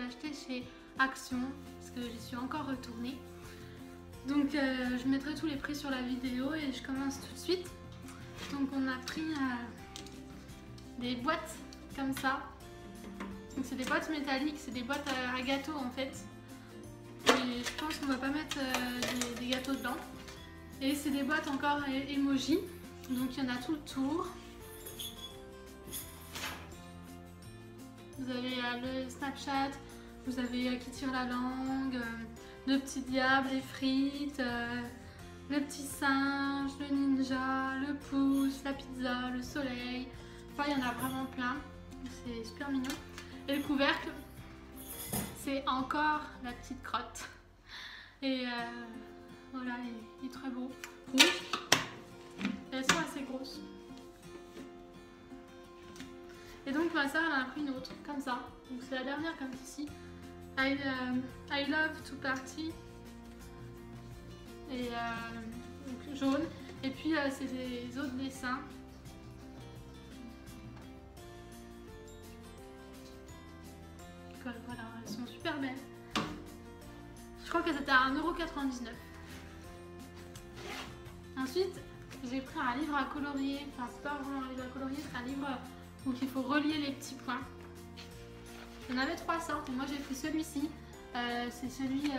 j'ai acheté chez Action, parce que j'y suis encore retournée. Donc je mettrai tous les prix sur la vidéo et je commence tout de suite. Donc on a pris des boîtes comme ça. Donc c'est des boîtes métalliques, c'est des boîtes à gâteaux en fait. Et je pense qu'on va pas mettre des gâteaux dedans. Et c'est des boîtes encore emoji. Donc il y en a tout le tour. Vous avez le Snapchat, vous avez qui tire la langue, le petit diable, les frites, le petit singe, le ninja, le pouce, la pizza, le soleil. Enfin, il y en a vraiment plein. C'est super mignon. Et le couvercle, c'est encore la petite crotte. Et voilà, il est très beau. Rouge. Et elles sont assez grosses. Et donc ma soeur elle en a pris une autre, comme ça. Donc c'est la dernière comme ici. I love to party. Et donc, jaune. Et puis c'est des autres dessins. Voilà, elles sont super belles. Je crois qu'elles étaient à 1,99 €. Ensuite, j'ai pris un livre à colorier. Enfin, c'est pas vraiment un livre à colorier, c'est un livre où il faut relier les petits points. Il y en avait 3 sortes et moi j'ai pris celui-ci. C'est celui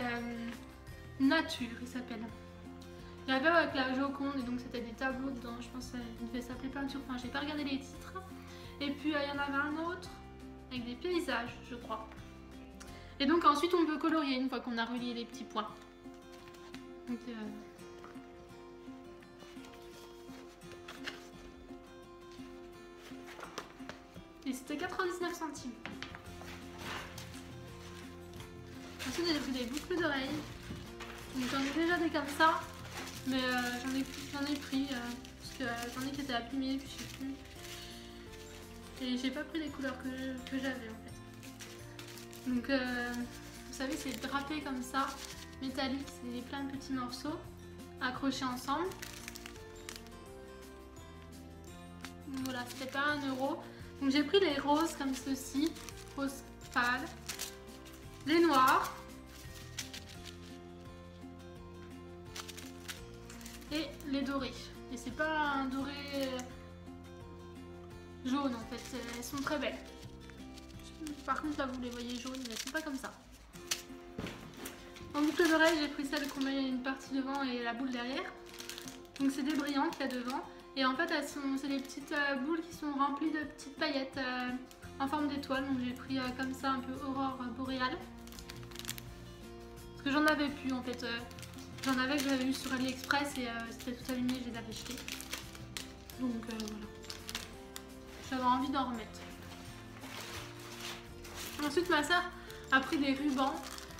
Nature, il s'appelle. Il y avait avec la Joconde et donc c'était des tableaux dedans. Je pense qu'il devait s'appeler peinture. Enfin, j'ai pas regardé les titres. Et puis il y en avait un autre avec des paysages, je crois. Et donc ensuite on peut colorier une fois qu'on a relié les petits points. Donc, et c'était 99 centimes. Ensuite j'ai pris des boucles d'oreilles. Donc j'en ai déjà des comme ça, mais j'en ai pris parce que j'en ai qui étaient abîmés, puis je sais plus. Et j'ai pas pris les couleurs que j'avais en fait. Donc vous savez c'est drapé comme ça, métallique, c'est plein de petits morceaux accrochés ensemble. Donc, voilà, c'était pas 1 €. Donc j'ai pris les roses comme ceci, rose pâle, les noirs et les dorés. Et c'est pas un doré jaune en fait, elles sont très belles. Par contre là vous les voyez jaunes, mais elles sont pas comme ça. En boucle d'oreille j'ai pris celle qu'on met une partie devant et la boule derrière. Donc c'est des brillantes là devant. Et en fait, c'est des petites boules qui sont remplies de petites paillettes en forme d'étoile. Donc j'ai pris comme ça un peu aurore boréale. Parce que j'en avais plus en fait. J'en avais que j'avais eu sur AliExpress et c'était tout allumé, je les avais jetés. Donc voilà. J'avais envie d'en remettre. Ensuite, ma soeur a pris des rubans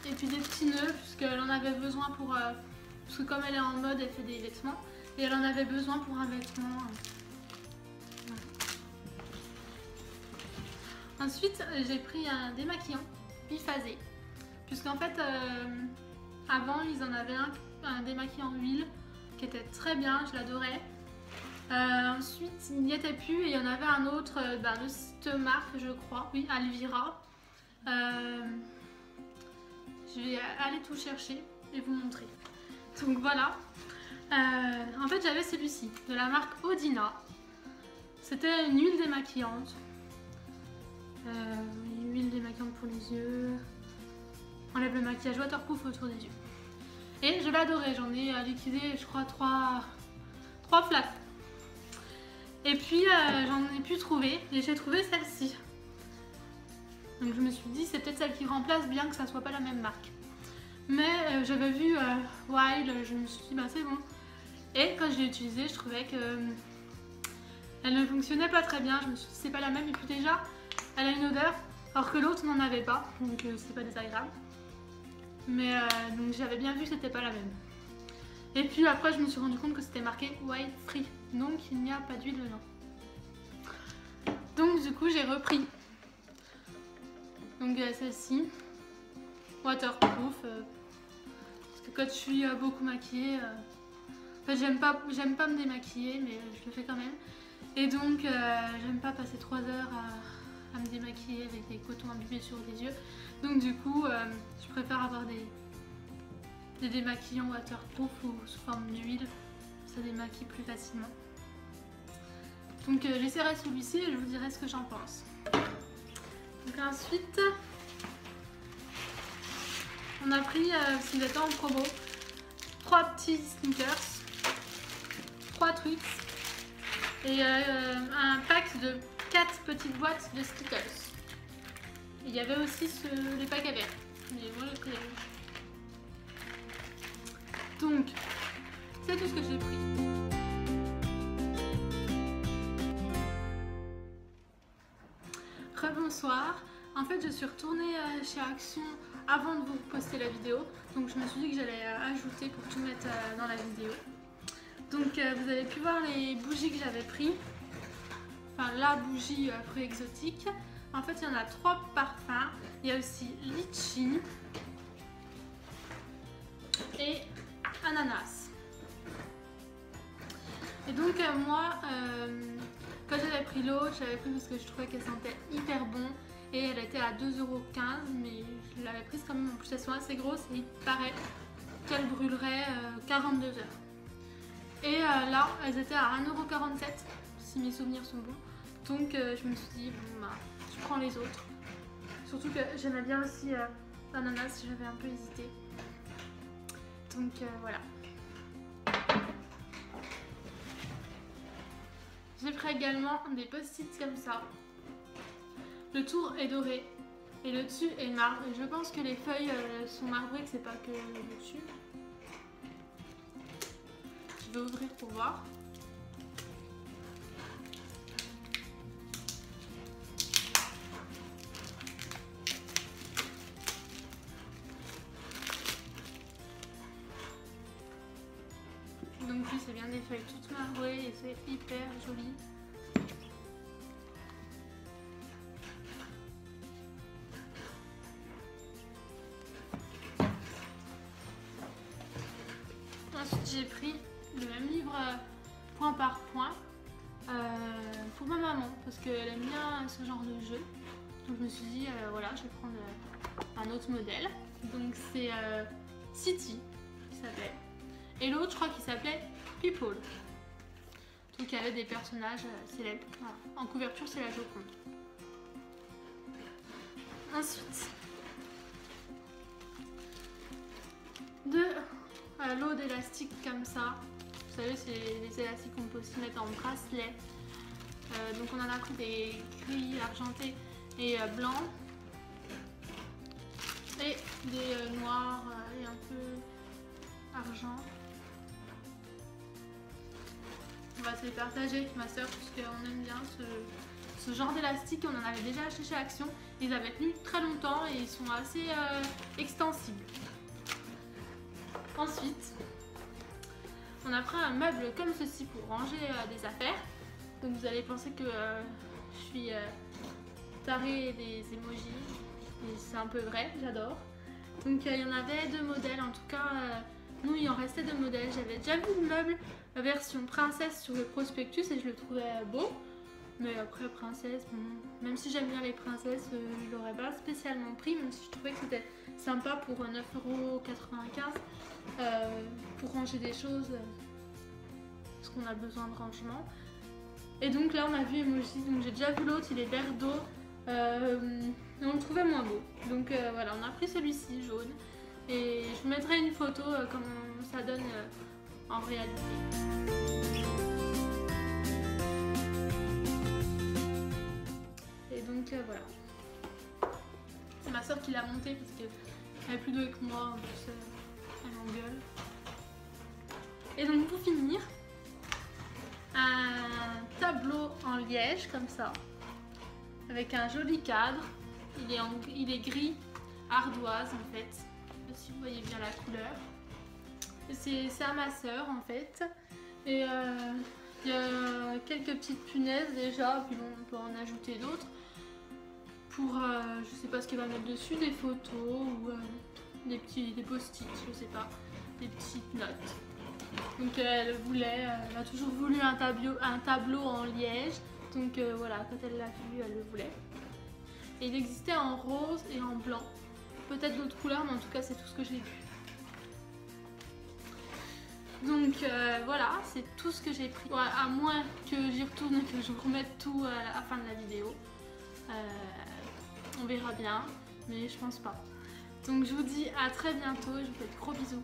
et puis des petits nœuds, puisqu'elle en avait besoin pour... parce que comme elle est en mode, elle fait des vêtements. Et elle en avait besoin pour un vêtement. Voilà. Ensuite, j'ai pris un démaquillant biphasé. Puisqu'en fait, avant, ils en avaient un démaquillant huile qui était très bien, je l'adorais. Ensuite, il n'y était plus et il y en avait un autre de cette marque, je crois. Oui, Alvira. Je vais aller tout chercher et vous montrer. Donc voilà. En fait j'avais celui-ci de la marque Odina. C'était une huile démaquillante. Une huile démaquillante pour les yeux. Enlève le maquillage waterproof autour des yeux. Et je l'adorais, j'en ai liquidé je crois 3 flacons. Et puis j'en ai pu trouver et j'ai trouvé celle-ci. Donc je me suis dit c'est peut-être celle qui remplace bien que ça soit pas la même marque. Mais j'avais vu Wild, je me suis dit bah c'est bon. Et quand je l'ai utilisée, je trouvais que elle ne fonctionnait pas très bien. Je me suis dit c'est pas la même. Et puis déjà, elle a une odeur, alors que l'autre n'en avait pas. Donc c'est pas désagréable. Mais donc j'avais bien vu que c'était pas la même. Et puis après, je me suis rendu compte que c'était marqué Wild Free. Donc il n'y a pas d'huile dedans. Donc du coup, j'ai repris. Donc celle-ci, waterproof. Parce que quand je suis beaucoup maquillée. En fait, j'aime pas me démaquiller, mais je le fais quand même. Et donc, j'aime pas passer 3 heures à me démaquiller avec des cotons imbibés sur les yeux. Donc du coup, je préfère avoir des démaquillants waterproof ou sous forme d'huile. Ça démaquille plus facilement. Donc j'essaierai celui-ci et je vous dirai ce que j'en pense. Donc ensuite, on a pris, s'il était en promo, 3 petits sneakers, 3 Twix et un pack de 4 petites boîtes de Skittles. Il y avait aussi les packs à verre, mais moi j'ai pris les rouges. Donc, c'est tout ce que j'ai pris. Rebonsoir. En fait, je suis retournée chez Action avant de vous poster la vidéo. Donc, je me suis dit que j'allais ajouter pour tout mettre dans la vidéo. Donc, vous avez pu voir les bougies que j'avais pris. Enfin, la bougie fruit exotique. En fait, il y en a 3 parfums. Il y a aussi litchi et ananas. Et donc, moi, quand j'avais pris l'autre, j'avais pris parce que je trouvais qu'elle sentait hyper bon. Et elle était à 2,15 €, mais je l'avais prise quand même. En plus, elles sont assez grosses et il paraît qu'elles brûleraient 42 heures. Et là, elles étaient à 1,47 €, si mes souvenirs sont bons. Donc, je me suis dit, bon, bah, je prends les autres. Surtout que j'aimais bien aussi l'ananas, j'avais un peu hésité. Donc, voilà. J'ai pris également des post-it comme ça. Le tour est doré et le dessus est marbre. Et je pense que les feuilles sont marbrées, que c'est pas que le dessus. Je vais ouvrir pour voir. Donc oui, c'est bien des feuilles toutes marbrées et c'est hyper joli. Ensuite, j'ai pris le même livre point par point pour ma maman parce qu'elle aime bien ce genre de jeu. Donc je me suis dit, voilà, je vais prendre un autre modèle. Donc c'est City qui s'appelle. Et l'autre, je crois qu'il s'appelait People. Donc il y avait des personnages célèbres. Voilà. En couverture, c'est la Joconde. Ensuite, de l'eau d'élastique comme ça. Vous savez, c'est les élastiques qu'on peut aussi mettre en bracelet. Donc on en a pris des gris argentés et blancs. Et des noirs et un peu argent. On va se les partager avec ma soeur parce qu'on aime bien ce genre d'élastique. On en avait déjà acheté chez Action. Ils avaient tenu très longtemps et ils sont assez extensibles. Ensuite, on a pris un meuble comme ceci pour ranger des affaires. Donc vous allez penser que je suis tarée des emojis. Et c'est un peu vrai, j'adore. Donc il y en avait 2 modèles, en tout cas nous il en restait 2 modèles. J'avais déjà vu le meuble version princesse sur le prospectus et je le trouvais beau. Mais après princesse, bon, même si j'aime bien les princesses, je l'aurais pas spécialement pris, même si je trouvais que c'était sympa pour 9,95 € pour ranger des choses, parce qu'on a besoin de rangement. Et donc là on a vu emoji, donc j'ai déjà vu l'autre, il est vert d'eau. On le trouvait moins beau. Donc voilà, on a pris celui-ci jaune. Et je vous mettrai une photo comment ça donne en réalité. Et donc voilà. C'est ma soeur qui l'a monté parce qu'elle est plus douée que moi. En plus, elle m'engueule. Et donc pour finir, un tableau en liège comme ça. Avec un joli cadre, il est gris ardoise en fait, si vous voyez bien la couleur. C'est à ma soeur en fait, et il y a quelques petites punaises déjà, puis bon, on peut en ajouter d'autres pour, je sais pas ce qu'elle va mettre dessus, des photos ou des post-it, je sais pas, des petites notes. Donc elle a toujours voulu un tableau en liège. Donc voilà, quand elle l'a vu, elle le voulait. Et il existait en rose et en blanc. Peut-être d'autres couleurs, mais en tout cas c'est tout ce que j'ai vu. Donc voilà, c'est tout ce que j'ai pris. Ouais, à moins que j'y retourne et que je vous remette tout à la fin de la vidéo. On verra bien, mais je pense pas. Donc je vous dis à très bientôt, je vous fais de gros bisous.